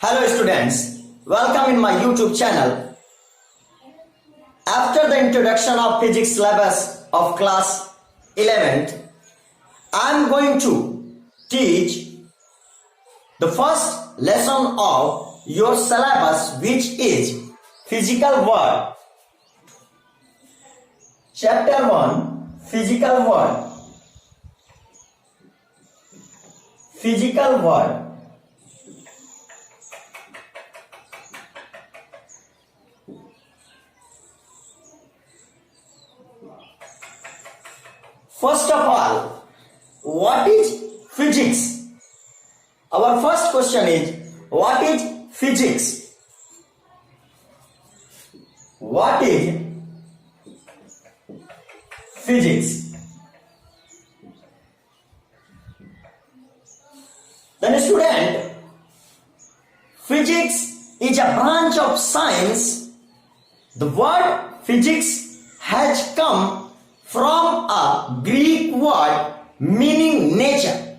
Hello students, welcome in my YouTube channel. After the introduction of physics syllabus of class 11th, I am going to teach the first lesson of your syllabus, which is physical world. Chapter 1, physical world. Physical world. First of all, what is physics? Our first question is, what is physics? What is physics? Then student, physics is a branch of science. The word physics has come from a Greek word meaning nature.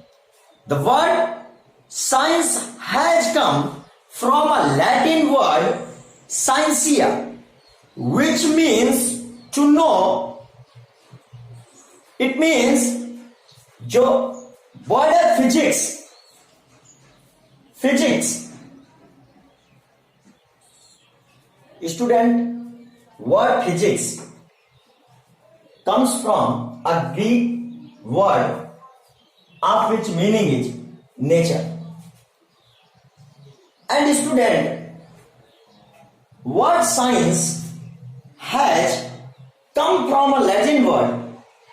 The word science has come from a Latin word scientia, which means to know. It means जो word है physics. Student, word physics comes from a Greek word of which meaning is nature. And student, word science has come from a Latin word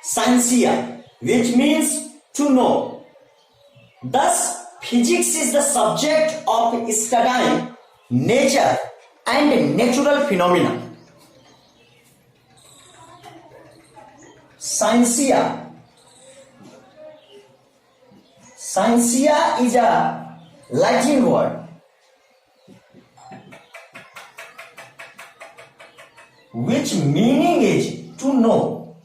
scientia, which means to know. Thus, physics is the subject of studying nature and natural phenomena. Scientia is a Latin word which meaning is to know.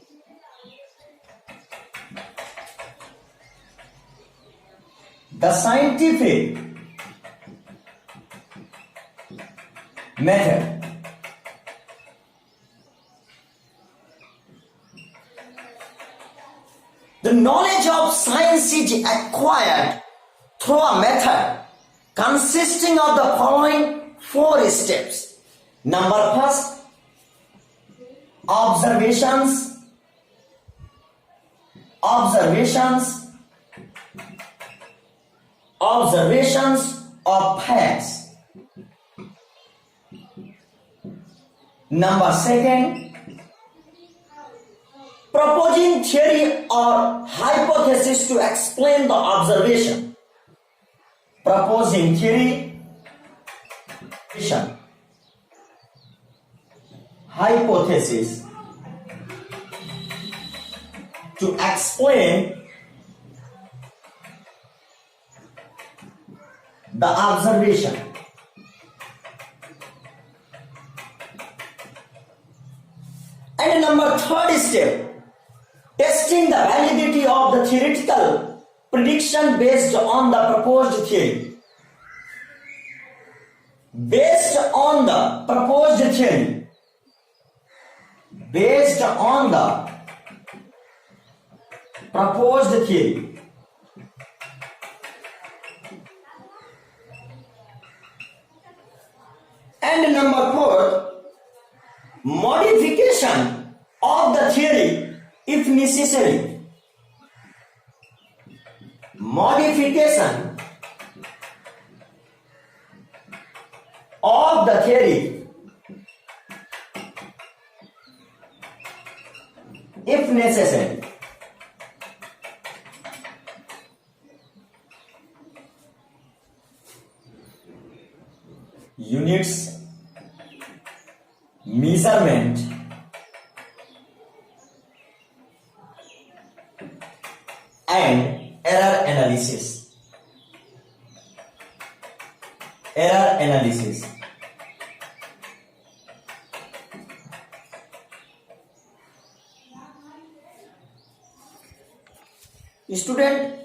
The scientific method. The knowledge of science is acquired through a method consisting of the following 4 steps. Number first, observations of facts. Number second, proposing theory or hypothesis to explain the observation. Proposing theory, hypothesis to explain the observation. And number third step, testing the validity of the theoretical prediction based on the proposed theory. Based on the proposed theory. And number 4, modification of the theory if necessary. Modification of the theory if necessary. Units, measurement, and error analysis. Student,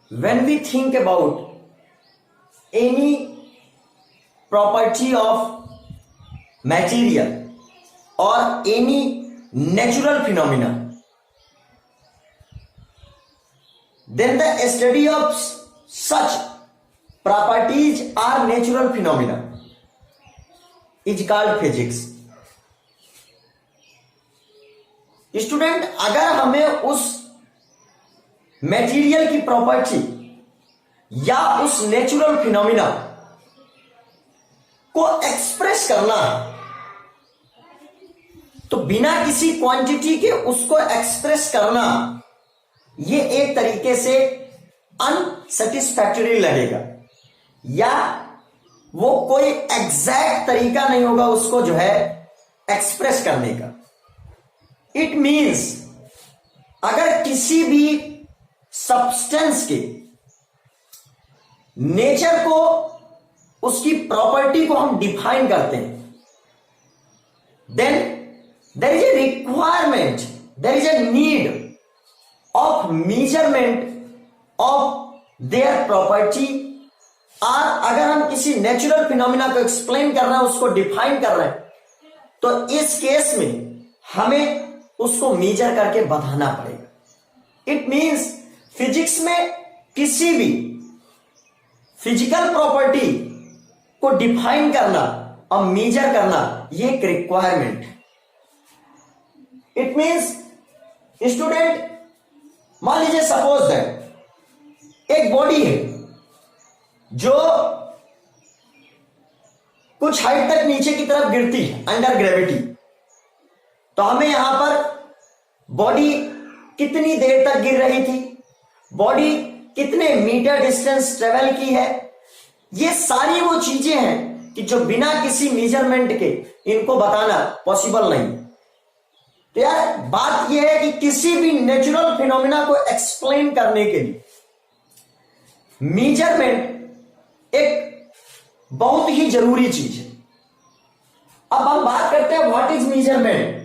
when we think about any property of material or any natural phenomena, then the study of such properties are natural phenomena is called physics. Student, अगर हमें उस material की property या उस natural phenomena को express करना है, तो बिना किसी क्वांटिटी के उसको एक्सप्रेस करना ये एक तरीके से अनसेटिस्फैक्टरी लगेगा, या वो कोई एग्जैक्ट तरीका नहीं होगा उसको जो है एक्सप्रेस करने का. इट मीन्स अगर किसी भी सब्सटेंस के नेचर को, उसकी प्रॉपर्टी को हम डिफाइन करते हैं, then there is a requirement, there is a need of measurement of their property. और अगर हम किसी नेचुरल फिनोमिना को एक्सप्लेन कर रहे हैं, उसको डिफाइन कर रहे हैं, तो इस केस में हमें उसको मेजर करके बताना पड़ेगा. इट मींस फिजिक्स में किसी भी फिजिकल प्रॉपर्टी को डिफाइन करना और मेजर करना ये एक रिक्वायरमेंट. इट मींस स्टूडेंट, मान लीजिए सपोज दैट एक बॉडी है जो कुछ हाइट तक नीचे की तरफ गिरती है अंडर ग्रेविटी. तो हमें यहां पर बॉडी कितनी देर तक गिर रही थी, बॉडी कितने मीटर डिस्टेंस ट्रेवल की है, ये सारी वो चीजें हैं कि जो बिना किसी मेजरमेंट के इनको बताना पॉसिबल नहीं. तो यार बात यह है कि किसी भी नेचुरल फिनोमिना को एक्सप्लेन करने के लिए मेजरमेंट एक बहुत ही जरूरी चीज है. अब हम बात करते हैं what is measurement.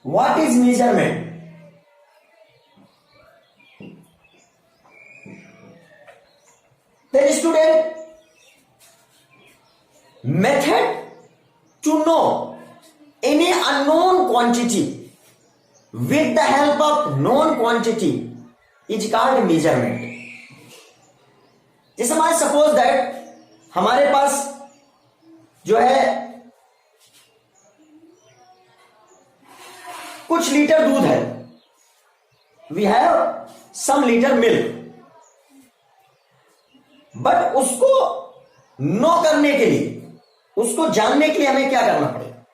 What is measurement? Then student, method to know any unknown quantity with the help of known quantity is called measurement. जैसे मान सपोज दैट हमारे पास जो है कुछ लीटर दूध है, we have some litre milk, but उसको know करने के लिए, उसको जानने के लिए हमें क्या करना पड़ेगा,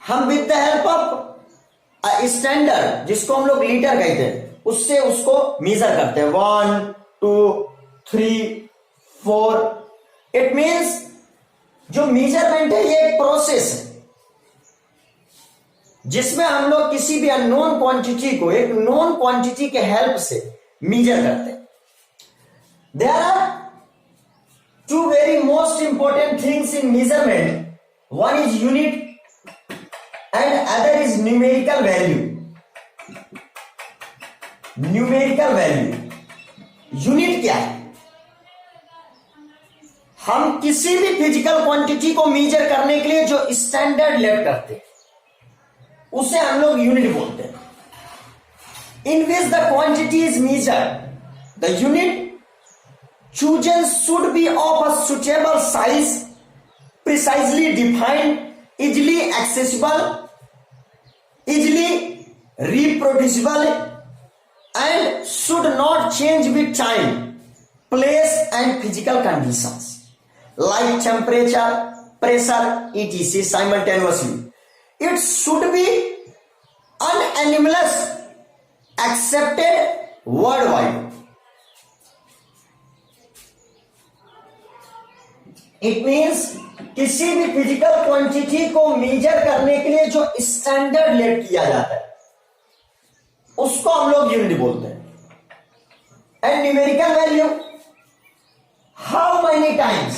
हम with the help of standard जिसको हम लोग लीटर कहते हैं, उससे उसको मेजर करते हैं 1 2 3 4. इट मीन्स जो मेजरमेंट है ये एक प्रोसेस है जिसमें हम लोग किसी भी अननोन क्वांटिटी को एक नोन क्वांटिटी के हेल्प से मेजर करते हैं. There are two very most important things in measurement. One is unit and other is numerical value. Numerical value, unit क्या है? हम किसी भी फिजिकल क्वांटिटी को मेजर करने के लिए जो स्टैंडर्ड लेट करते हैं उसे हम लोग यूनिट बोलते हैं. In which the quantity is measured, the unit chosen should be of a suitable size, precisely defined, easily accessible, easily reproducible, and should not change with time, place, and physical conditions like temperature, pressure, etc. simultaneously. It should be unanimous, accepted worldwide. It means किसी भी physical quantity को major करने के लिए जो standard late किया जाता है उसको हम लोग यूनिट बोलते हैं. And numerical value, how many times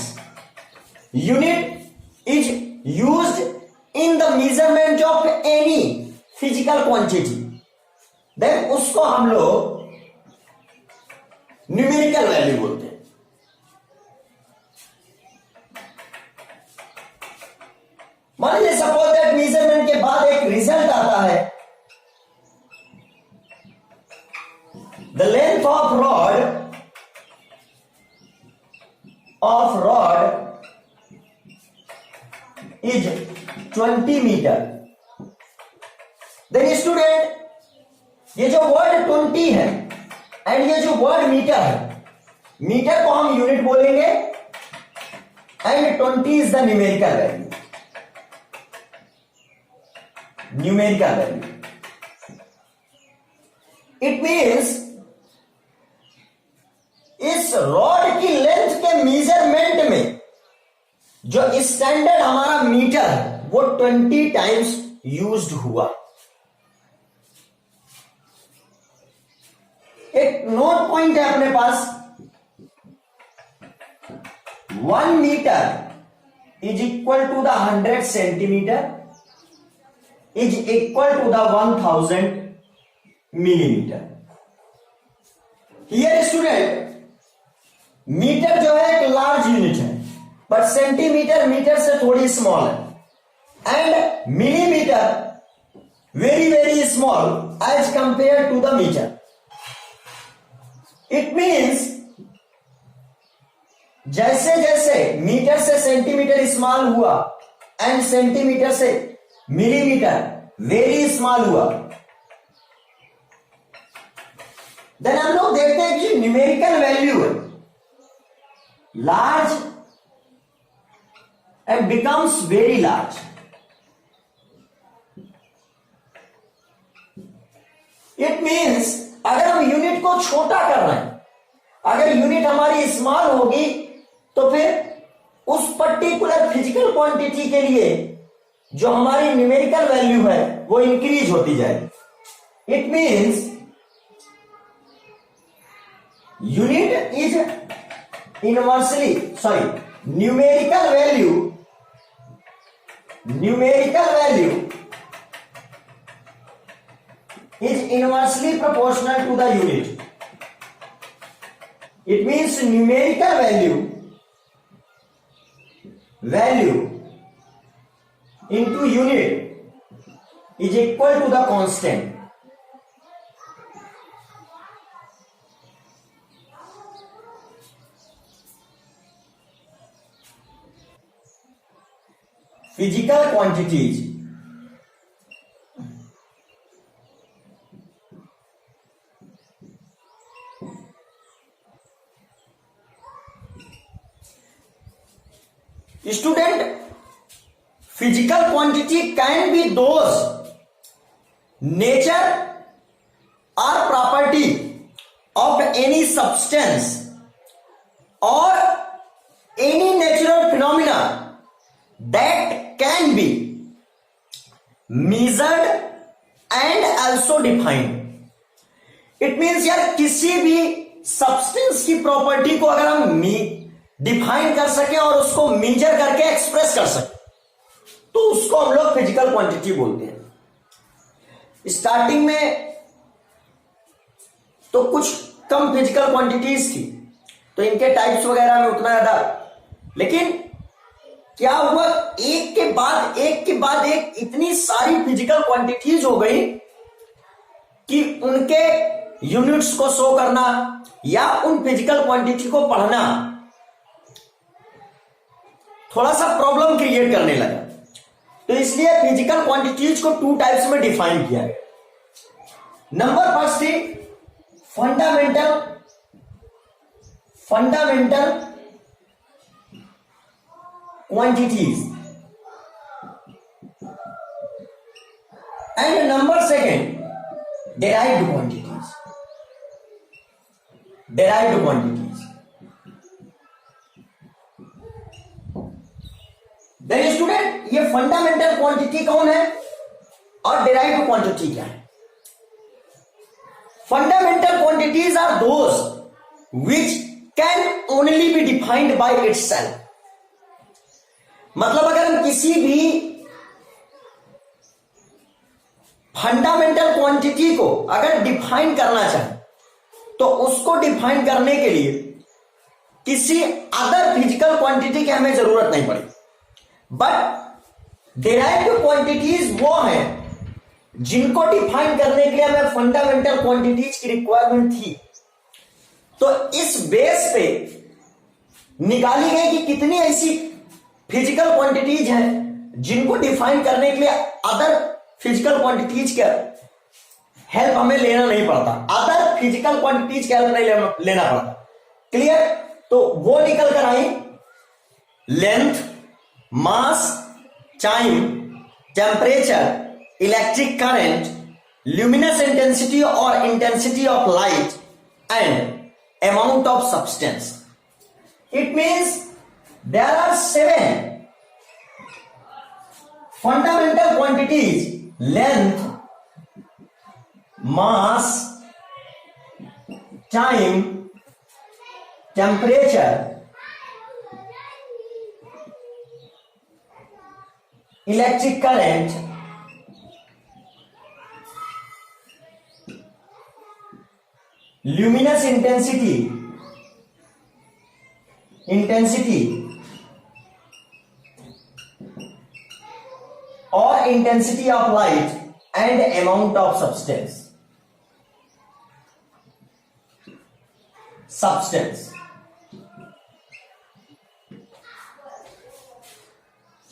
unit is used in the measurement of any physical quantity, then उसको हम लोग न्यूमेरिकल वैल्यू बोलते हैं। मान लीजिए सपोज दैट मेजरमेंट के बाद एक रिजल्ट आता है, the length of rod is 20 metre. Then student, ये जो वर्ड 20 है एंड ये जो वर्ड मीटर है, मीटर को हम यूनिट बोलेंगे and 20 is the numerical value. Numerical value it means इस रॉड की लेंथ के मेजरमेंट में जो स्टैंडर्ड हमारा मीटर है वो 20 टाइम्स यूज्ड हुआ। एक नोट पॉइंट है अपने पास, 1 metre is equal to the 100 centimetre is equal to the 1000 millimetre. Here student, metre जो है एक लार्ज यूनिट है, बट सेंटीमीटर मीटर से थोड़ी स्मॉल है and millimetre very very small as compare to the metre. It means जैसे जैसे metre से सेंटीमीटर स्मॉल हुआ एंड सेंटीमीटर से मिलीमीटर वेरी स्मॉल हुआ, देन हम लोग देखते हैं कि न्यूमेरिकल वैल्यू है large and becomes very large. It means अगर हम यूनिट को छोटा कर रहे हैं, अगर यूनिट हमारी स्मॉल होगी तो फिर उस पर्टिकुलर फिजिकल क्वांटिटी के लिए जो हमारी न्यूमेरिकल वैल्यू है वो इंक्रीज होती जाएगी। It means unit is inversely numerical value is inversely proportional to the unit. It means numerical value into unit is equal to the constant. Physical quantities student, physical quantity can be those nature or property of any substance or any natural phenomena that can be measured and also defined. It means यार किसी भी substance की property को अगर हम define कर सके और उसको मेजर करके एक्सप्रेस कर सके तो उसको हम लोग फिजिकल क्वांटिटी बोलते हैं। स्टार्टिंग में तो कुछ कम फिजिकल क्वांटिटीज थी तो इनके टाइप्स वगैरह में उतना ज्यादा, लेकिन क्या हुआ एक के बाद एक इतनी सारी फिजिकल क्वांटिटीज हो गई कि उनके यूनिट्स को शो करना या उन फिजिकल क्वांटिटी को पढ़ना थोड़ा सा प्रॉब्लम क्रिएट करने लगा। तो इसलिए फिजिकल क्वांटिटीज को 2 टाइप्स में डिफाइन किया गया। नंबर फर्स्ट थी fundamental quantities and number second derived quantities. Then student, ये फंडामेंटल क्वांटिटी कौन है और डिराइव्ड क्वांटिटी क्या है? Fundamental quantities are those which can only be defined by itself. मतलब अगर हम किसी भी फंडामेंटल क्वांटिटी को अगर डिफाइन करना चाहें तो उसको डिफाइन करने के लिए किसी अदर फिजिकल क्वांटिटी की हमें जरूरत नहीं पड़ी, बट डिराइव्ड क्वांटिटीज वो हैं जिनको डिफाइन करने के लिए हमें फंडामेंटल क्वांटिटीज की रिक्वायरमेंट थी। तो इस बेस पे निकाली गई कि कितनी ऐसी फिजिकल क्वांटिटीज हैं जिनको डिफाइन करने के लिए अदर फिजिकल क्वांटिटीज का हेल्प हमें लेना नहीं पड़ता, अदर फिजिकल क्वांटिटीज का हेल्प नहीं लेना पड़ता। क्लियर? तो वो निकल कर आई length, mass, time, temperature, electric current, luminous intensity और intensity of light and amount of substance. It means there are 7 fundamental quantities: length, mass, time, temperature, electric current, luminous intensity or intensity of light and amount of substance.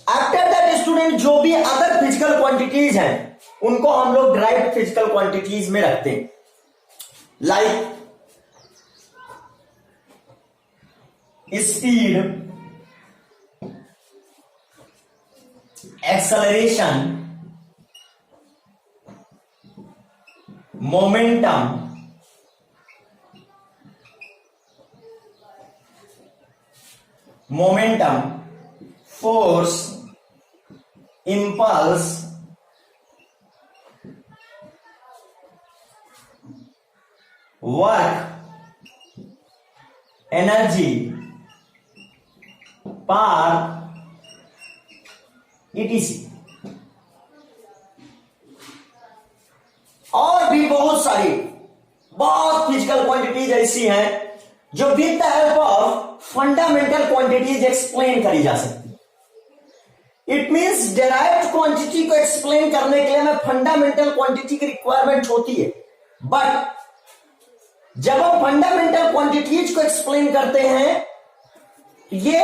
After that student जो भी other physical quantities हैं उनको हम लोग derived physical quantities में रखते हैं, like speed, acceleration, momentum, force, impulse, work, energy, power, etc. और भी बहुत फिजिकल क्वांटिटीज ऐसी हैं जो with the help of fundamental quantities explain करी जा सकती है। इट मींस डेराइव्ड क्वांटिटी को एक्सप्लेन करने के लिए हमें फंडामेंटल क्वांटिटी की रिक्वायरमेंट होती है, बट जब हम फंडामेंटल क्वांटिटीज को एक्सप्लेन करते हैं ये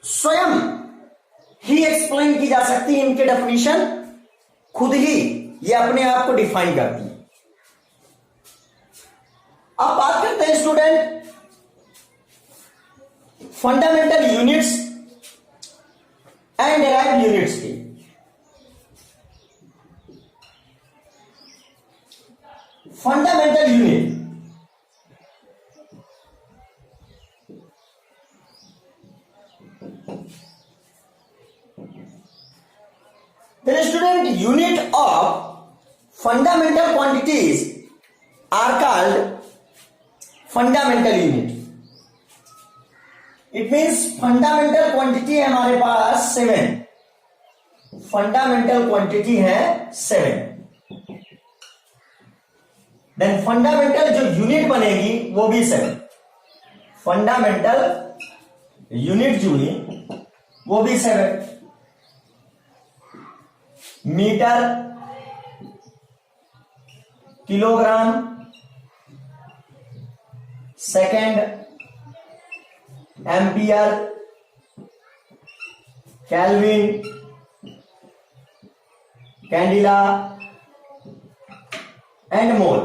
स्वयं ही एक्सप्लेन की जा सकती है, इनके डेफिनेशन खुद ही ये अपने आप को डिफाइन करती है। अब बात करते हैं student fundamental units and derived units की। Fundamental unit then student unit of fundamental quantities are called fundamental unit. It means fundamental quantity है हमारे पास 7, fundamental quantity है 7, then fundamental जो unit बनेगी वो भी 7, fundamental unit जो है वो भी 7, metre, kilogram, second, ampere, kelvin, candela and mole.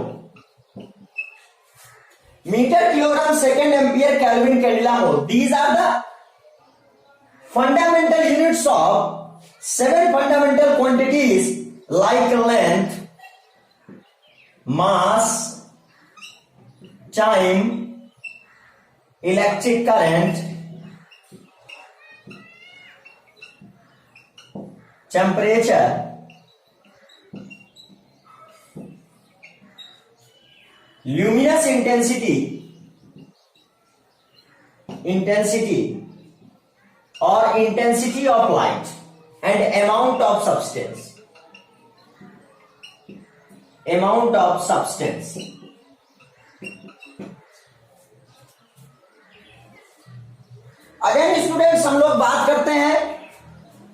Metre, kilogram, second, ampere, kelvin, candela, mole, these are the fundamental units of 7 fundamental quantities like length, mass, time, electric current, temperature, luminous intensity or intensity of light and amount of substance again students हम लोग बात करते हैं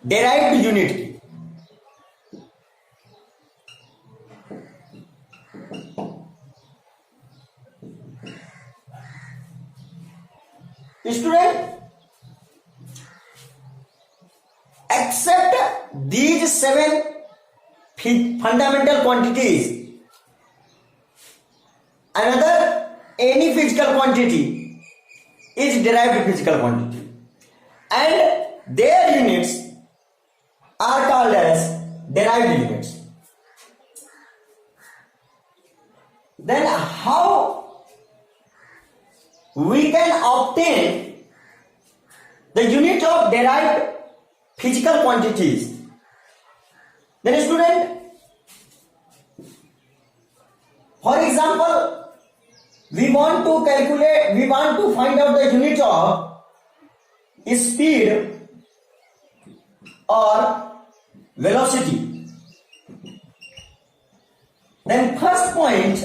derived unit की। Student, except these 7 fundamental quantities, another any physical quantity is derived physical quantity, and their units are called as derived units. Then how we can obtain the unit of derived physical quantities? Then student, for example, we want to find out the unit of speed or velocity. Then first point,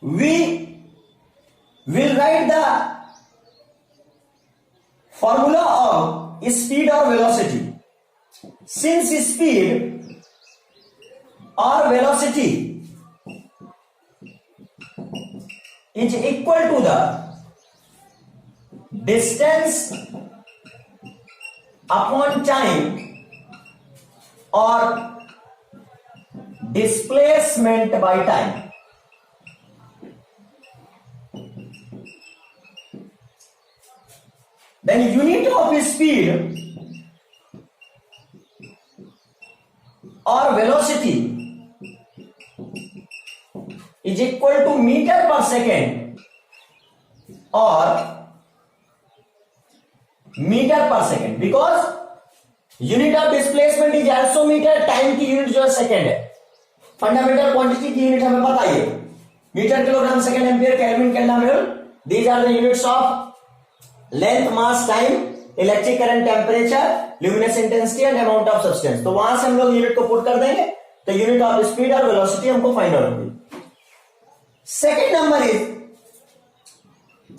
we will write the formula of speed or velocity. Since speed or velocity is equal to the distance upon time or displacement by time, then unit of speed or velocity is equal to meter per second or meter per second, because unit of displacement is also meter, time की unit जो है second है, fundamental quantity की unit हमें पता ही है, metre, kilogram, second, ampere, kelvin, kelvin, these are the units of length, mass, time, electric current, temperature, luminous intensity and amount of substance. तो वहां से हम लोग यूनिट को पुट कर देंगे तो यूनिट ऑफ स्पीड और वेलोसिटी हमको फाइंड आउट होगी। Second number is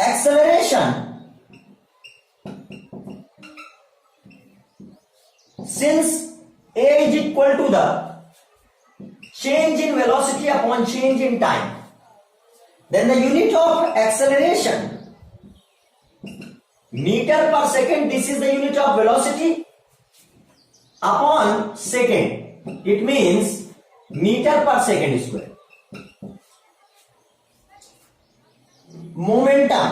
acceleration. Since a is equal to the change in velocity upon change in time, then the unit of acceleration meter per second, this is the unit of velocity upon second, it means meter per second square. Momentum,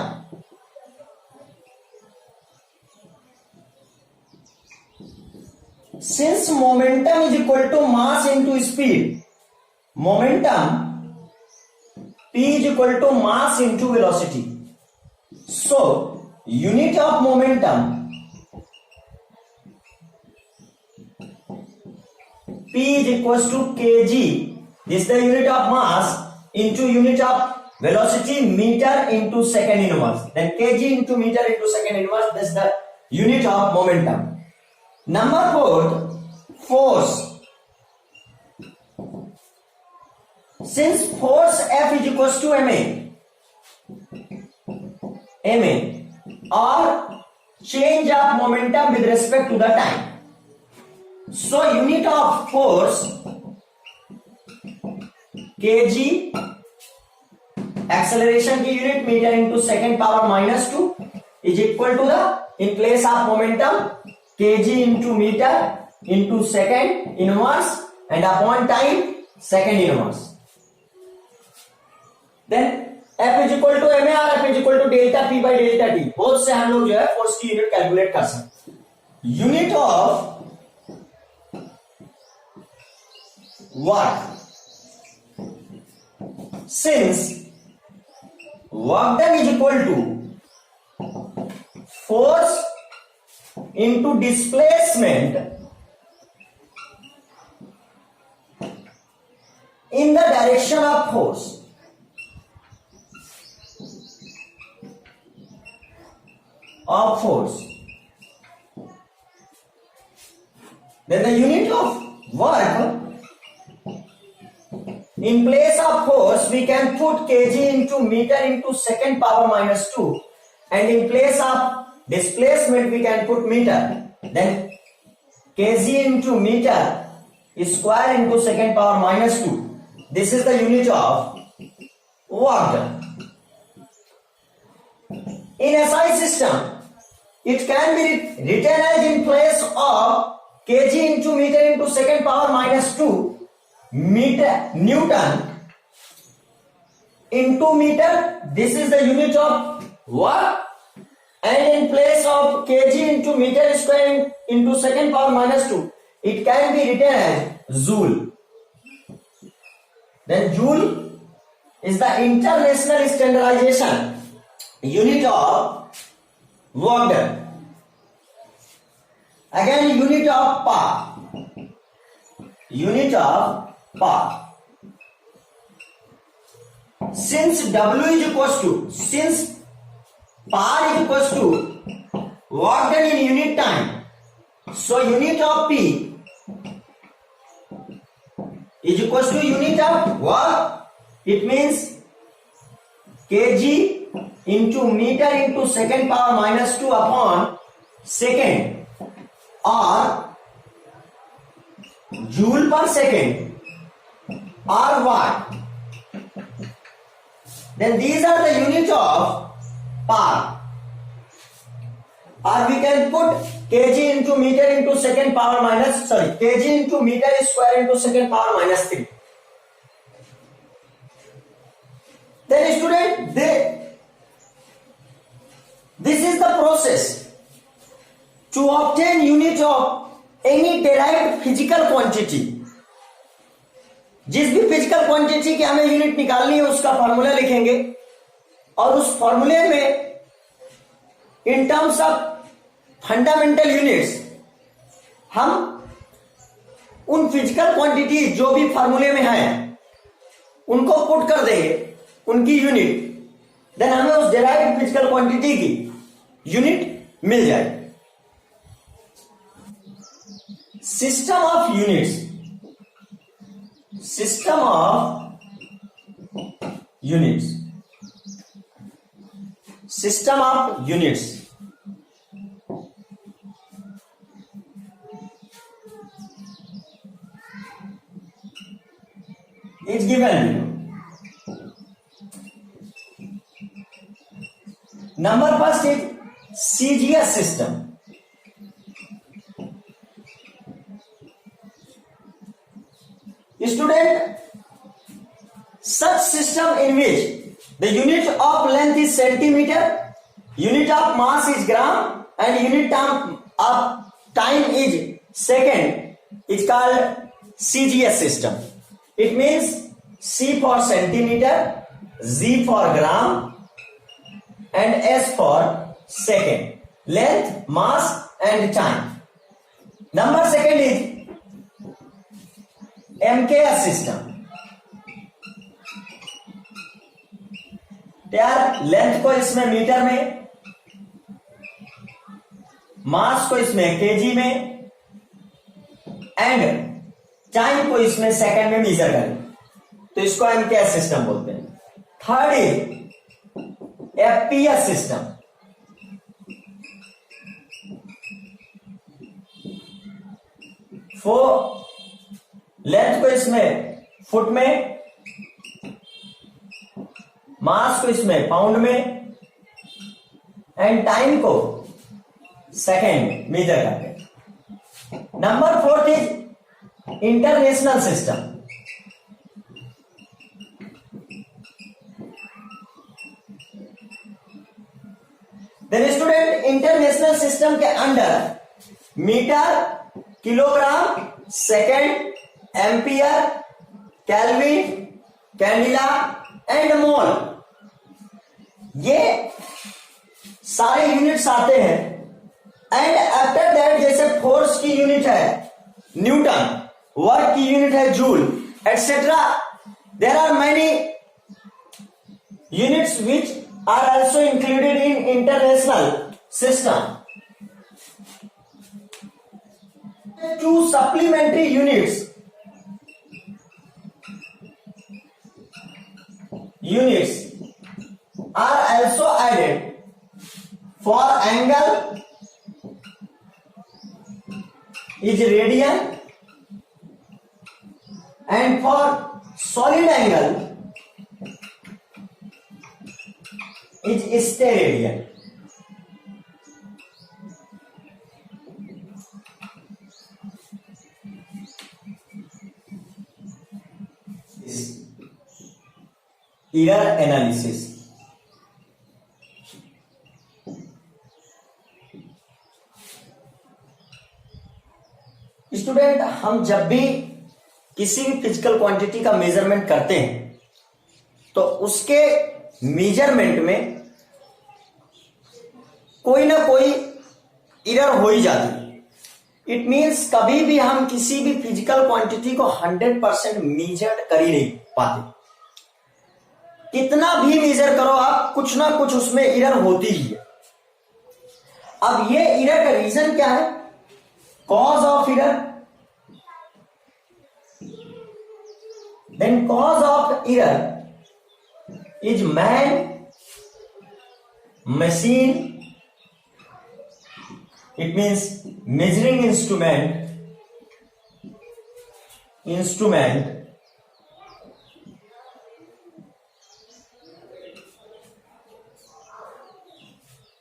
since momentum is equal to mass into speed, momentum P is equal to mass into velocity. So unit of momentum P is equals to kg, this is the unit of mass, into unit of velocity, meter into second inverse, then kg into meter into second inverse, this is the unit of momentum. Number 4, force. Since force F is equals to ma or change of momentum with respect to the time, so unit of force kg, acceleration की unit meter into second power minus 2 is equal to the, in place of momentum, kg into meter into second inverse and upon time second inverse. Then F is equal to ma or F is equal to delta P by delta T, both से हम लोग जो है force की unit calculate कर सकते हैं। Unit of work, since work done is equal to force into displacement in the direction of force, then the unit of work In place of force, we can put kg into meter into second power minus 2. And in place of displacement, we can put meter. Then kg into meter is square into second power minus 2. This is the unit of work done. In SI system, it can be written as in place of kg into meter into second power minus 2 meter Newton into meter. This is the unit of work. And in place of kg into meter square into second power minus 2, it can be written as joule. Then joule is the international standardization unit of work done. Again, unit of power. Unit of power. Since W is equals to, since power is equals to work done in unit time, so unit of P is equals to unit of work. It means kg into meter into second power minus 2 upon second, or joule per second, or watt. Then these are the units of power. Or we can put kg into meter into second power minus, kg into meter square into second power minus 3. Then student, this is the process to obtain unit of any derived physical quantity. जिस भी physical quantity की हमें unit निकालनी है उसका formula लिखेंगे, और उस फॉर्मूले में in terms of fundamental units हम उन फिजिकल क्वांटिटी जो भी फॉर्मूले में है उनको पुट कर देंगे, उनकी यूनिट. देन हमें उस डेराइव्ड फिजिकल क्वांटिटी की यूनिट मिल जाएगी. System of units. System of units. System of units. Is given. Number first is CGS system. Student, such system in which the unit of length is centimeter, unit of mass is gram, and unit of time is second is called CGS system. It means C for centimeter, G for gram, and S for second. Length, mass, and time. Number second is MKS system. यार length को इसमें metre में, mass को इसमें KG में, and time को इसमें second में मेजर करें तो इसको MKS सिस्टम बोलते हैं. Third is FPS system. Length को इसमें फुट में, मास को इसमें पाउंड में, एंड टाइम को सेकेंड में मेजर करते हैं. Number fourth is international system. Then student, international system के under metre, kilogram, second, ampere, kelvin, candela and mole, ये सारे यूनिट्स आते हैं. एंड आफ्टर दैट जैसे फोर्स की यूनिट है न्यूटन, वर्क की यूनिट है joule, etcetera. There are many units which are also included in international system. Two supplementary units units are also added for angle is radian and for solid angle is steradian. Error analysis. Student, हम जब भी किसी भी physical quantity का measurement करते हैं तो उसके मेजरमेंट में कोई ना कोई एरर हो ही जाती है। इट मींस कभी भी हम किसी भी फिजिकल क्वांटिटी को 100% मेजर कर ही नहीं पाते। कितना भी मेजर करो आप, कुछ ना कुछ उसमें एरर होती ही है। अब ये एरर का रीजन क्या है? Cause of error. Then cause of error is man, machine, it means measuring instrument,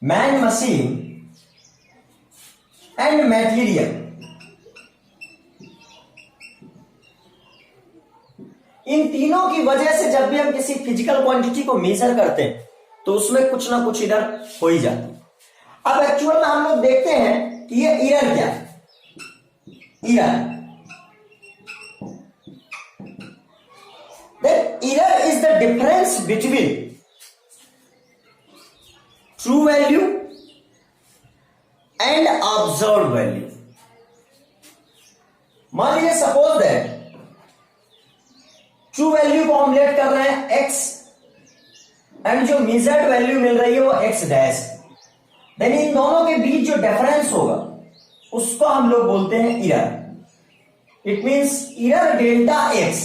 man, machine and material. इन तीनों की वजह से जब भी हम किसी फिजिकल क्वांटिटी को मेजर करते हैं तो उसमें कुछ ना कुछ एरर हो ही जाती है। अब एक्चुअल में हम लोग देखते हैं कि ये एरर क्या है। Error is the difference between true value and observe value. मान लीजिए सपोज दैट ट्रू वैल्यू को हम लेट कर रहे हैं x एंड जो मेजर्ड वैल्यू मिल रही है वो x डैश। देन इन दोनों के बीच जो डिफरेंस होगा उसको हम लोग बोलते हैं error. It means error delta x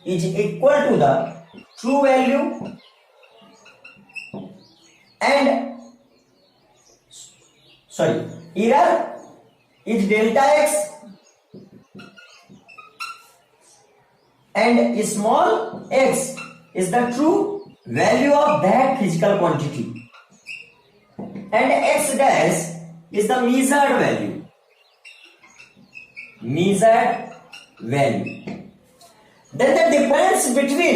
is equal to the true value and error is delta x and small x is the true value of that physical quantity and x dash is the measured value. Then the difference between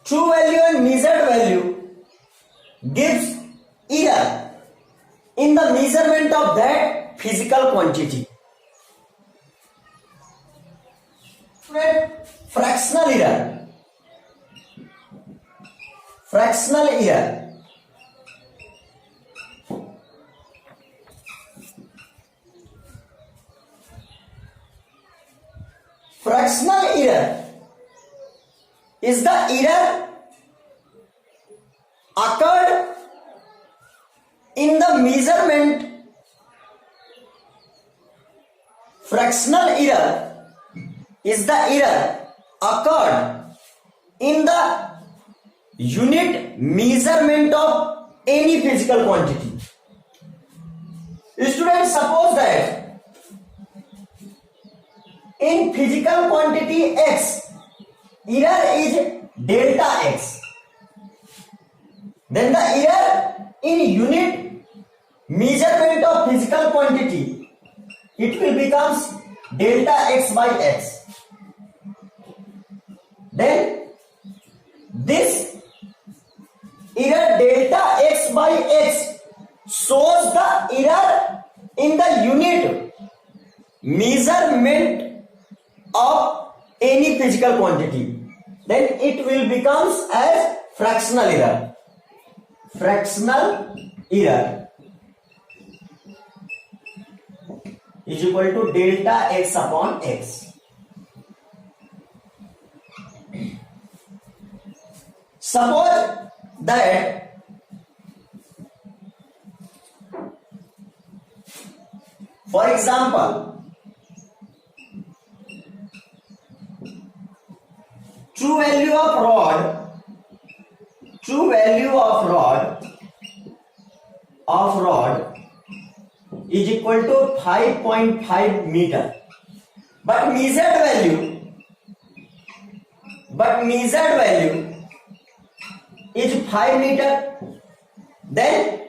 true value and measured value gives error in the measurement of that physical quantity. Fractional error. Fractional error is the error occurred in the measurement. Fractional error is the error occurred in the unit measurement of any physical quantity. Students, suppose that in physical quantity x, error is delta x. Then the error in unit measurement of physical quantity, it will becomes delta x by x. Then this error delta x by x shows the error in the unit measurement of any physical quantity. Then it will becomes as fractional error. Fractional error is equal to delta x upon x. Suppose that for example true value of rod is equal to 5.5 meter, but measured value is 5 meter. Then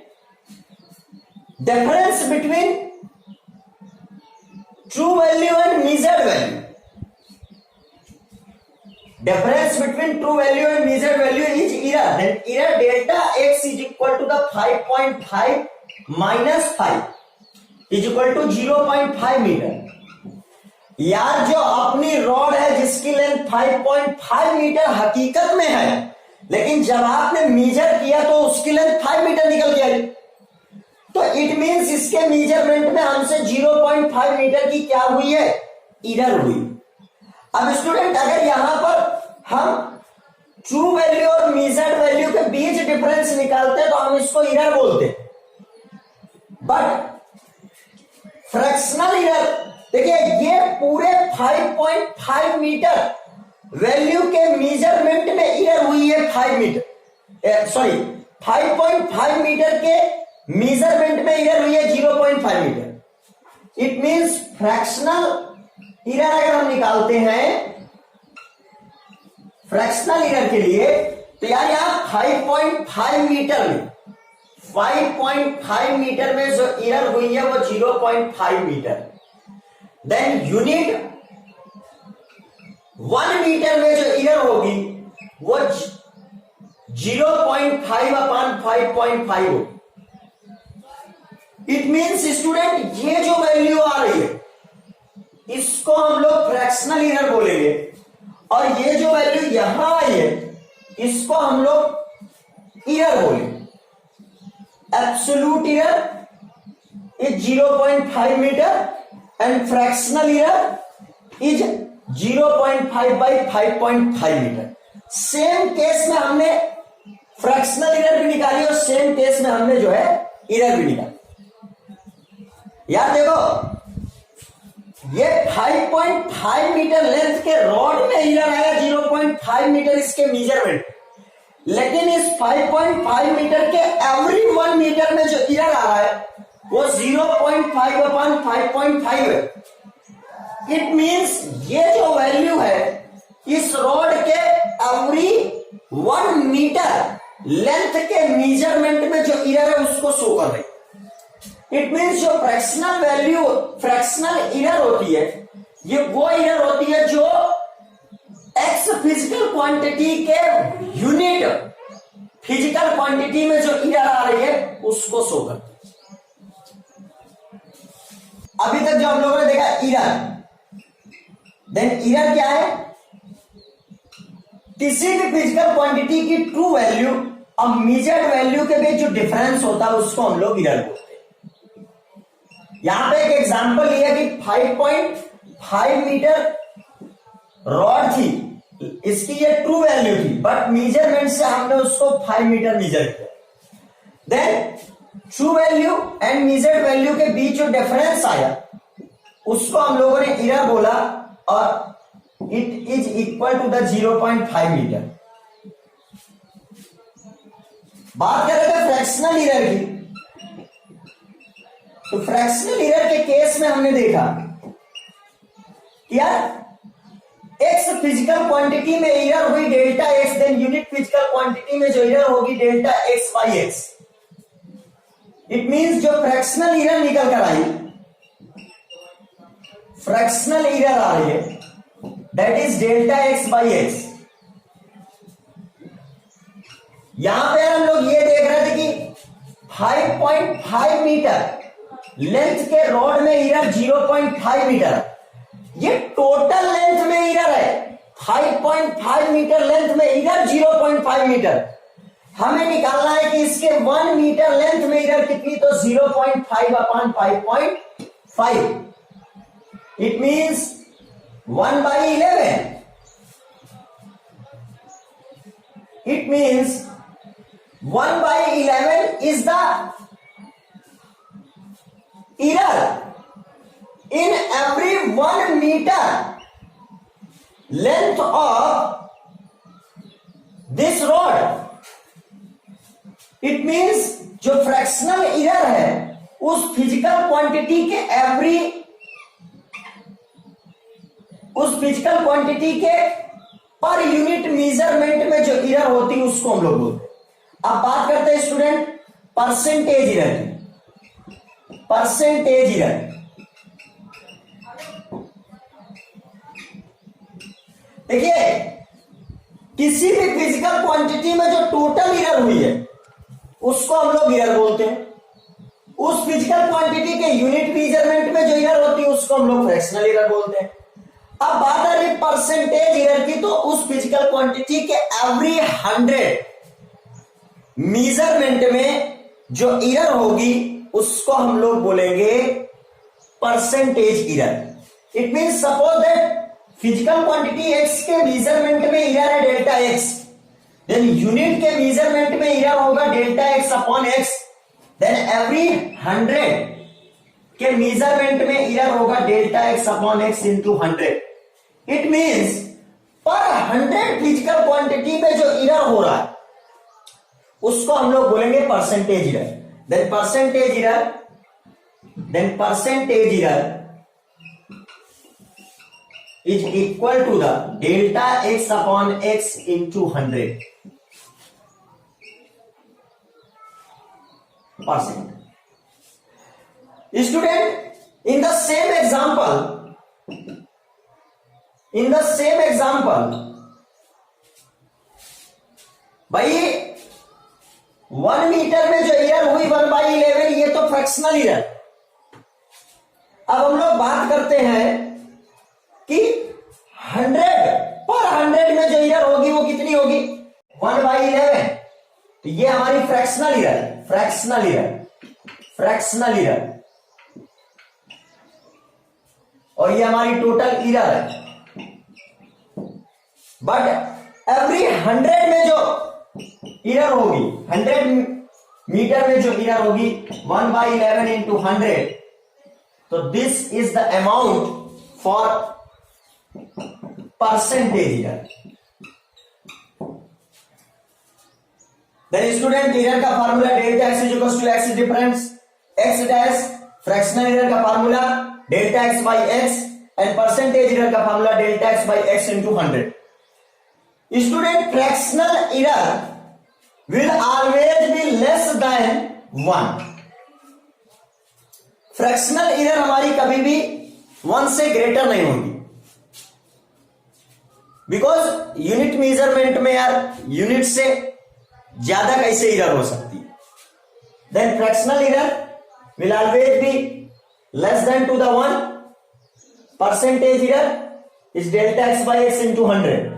difference between true value and measured value. Difference between true value and measured value is error. Then error delta x is equal to the 5.5 minus 5 is equal to 0.5 metre. यार जो अपनी rod है जिसकी length 5.5 metre हकीकत में है, लेकिन जब आपने मेजर किया तो उसकी लेंथ 5 मीटर निकल के आई. तो इट मींस इसके मेजरमेंट में हमसे 0.5 मीटर की क्या हुई है, एरर हुई. अब स्टूडेंट अगर यहां पर हम ट्रू वैल्यू और मेजर्ड वैल्यू के बीच डिफरेंस निकालते हैं तो हम इसको एरर बोलते हैं. बट फ्रैक्शनल एरर, देखिए ये पूरे 5.5 मीटर वैल्यू के मेजरमेंट में एरर हुई है 5 मीटर, सॉरी 5.5 मीटर के मेजरमेंट में एरर हुई है 0.5 metre. It means fractional error अगर हम निकालते हैं फ्रैक्शनल एरर के लिए, तो यार यहां 5.5 मीटर में 5.5 मीटर में जो एरर हुई है वो 0.5 मीटर. देन यूनिट 1 मीटर में जो एरर होगी वो 0.5 अपॉन 5.5 होगी. इट मींस स्टूडेंट ये जो वैल्यू आ रही है इसको हम लोग फ्रैक्शनल एरर बोलेंगे, और ये जो वैल्यू यहां आई है इसको हम लोग एरर बोलेंगे. Absolute error is 0.5 metre and fractional error is 0.5 by 5.5 metre. Same case में हमने फ्रैक्शनल एरर भी निकाली और सेम केस में हमने जो है एरर भी निकाली. यार देखो ये 5.5 मीटर लेंथ के रॉड में एरर आया 0.5 मीटर इसके मेजरमेंट, लेकिन इस 5.5 मीटर के एवरी 1 मीटर में जो एरर आ रहा है वो 0.5 अपॉन 5.5 है. इट मींस ये जो वैल्यू है इस रॉड के एवरी 1 मीटर लेंथ के मेजरमेंट में जो एरर है उसको शो कर रही. इट मींस जो फ्रैक्शनल वैल्यू फ्रैक्शनल एरर होती है ये वो एरर होती है जो एक्स फिजिकल क्वांटिटी के यूनिट फिजिकल क्वांटिटी में जो एरर आ रही है उसको शो करती है. अभी तक जो हम लोगों ने देखा एरर, देन एरर क्या है, किसी भी फिजिकल क्वांटिटी की ट्रू वैल्यू और मेजर्ड वैल्यू के बीच जो डिफरेंस होता है उसको हम लोग एरर बोलते हैं. यहां पे एक एग्जांपल लिया कि 5.5 मीटर रॉड थी, इसकी ये ट्रू वैल्यू थी, बट मेजरमेंट से हमने उसको 5 मीटर मेजर किया. Then true value and measured value के बीच जो डिफरेंस आया उसको हम लोगों ने एरर बोला और it is equal to the 0.5 metre. बात कर रहे थे फ्रैक्शनल एरर की, तो फ्रैक्शनल एरर के केस में हमने देखा क्या एक्स फिजिकल क्वांटिटी में एरर हुई delta X, then unit physical quantity में जो एरर होगी delta x by X. It means जो फ्रैक्शनल एरर निकल कर आई, फ्रैक्शनल एरर आ रही है that is delta x by X. यहां पे हम लोग ये देख रहे थे कि 5.5 मीटर लेंथ के रॉड में एरर 0.5 मीटर, ये टोटल लेंथ में एरर है. 5.5 मीटर लेंथ में एरर 0.5 मीटर. हमें निकालना है कि इसके 1 मीटर लेंथ में एरर कितनी, तो 0.5 upon 5.5. It means 1 by 11. It means 1 by 11 is the error in every 1 meter length of this rod, it means जो फ्रैक्शनल एरर है उस फिजिकल क्वांटिटी के पर यूनिट मेजरमेंट में जो एरर होती है उसको हम लोग बोलते हैं। अब बात करते हैं स्टूडेंट परसेंटेज एरर की। परसेंटेज एरर, देखिए किसी भी फिजिकल क्वांटिटी में जो टोटल एरर हुई है उसको हम लोग एरर बोलते हैं। उस फिजिकल क्वांटिटी के यूनिट मेजरमेंट में जो एरर होती है उसको हम लोग फ्रैक्शनल एरर बोलते हैं। अब बात आ रही परसेंटेज एरर की, तो उस फिजिकल क्वांटिटी के एवरी 100 मेजरमेंट में जो एरर होगी उसको हम लोग बोलेंगे percentage error. It means suppose that physical quantity x के मेजरमेंट में एरर है डेल्टा x, देन यूनिट के मेजरमेंट में एरर होगा delta x upon x, then every 100 के मेजरमेंट में एरर होगा delta x upon x into 100। It means per 100 physical quantity में जो एरर हो रहा है उसको हम लोग बोलेंगे percentage error. Then percentage error is equal to the delta x upon x into 100%. Student, in the same example, भाई 1 मीटर में जो एरर हुई 1/11, ये तो फ्रैक्शनल एरर। अब हम लोग बात करते हैं कि 100 में जो एरर होगी वो कितनी होगी 1/11, तो ये हमारी फ्रैक्शनल एरर और ये हमारी टोटल एरर है। बट एवरी 100 में जो एरर होगी, 100 मीटर में जो एरर होगी 1/11 इंटू 100, तो this is the amount for percentage error. Then student error का formula delta x is equal to x difference x dash, fractional error का formula delta x by x and percentage error का formula delta x by x into 100। Student fractional error will always be less than 1। Fractional error हमारी कभी भी 1 से greater नहीं होगी, because unit measurement में यार यूनिट से ज्यादा कैसे एरर हो सकती है। Then fractional error will always be less than to the 1। Percentage error is delta x by x into 100।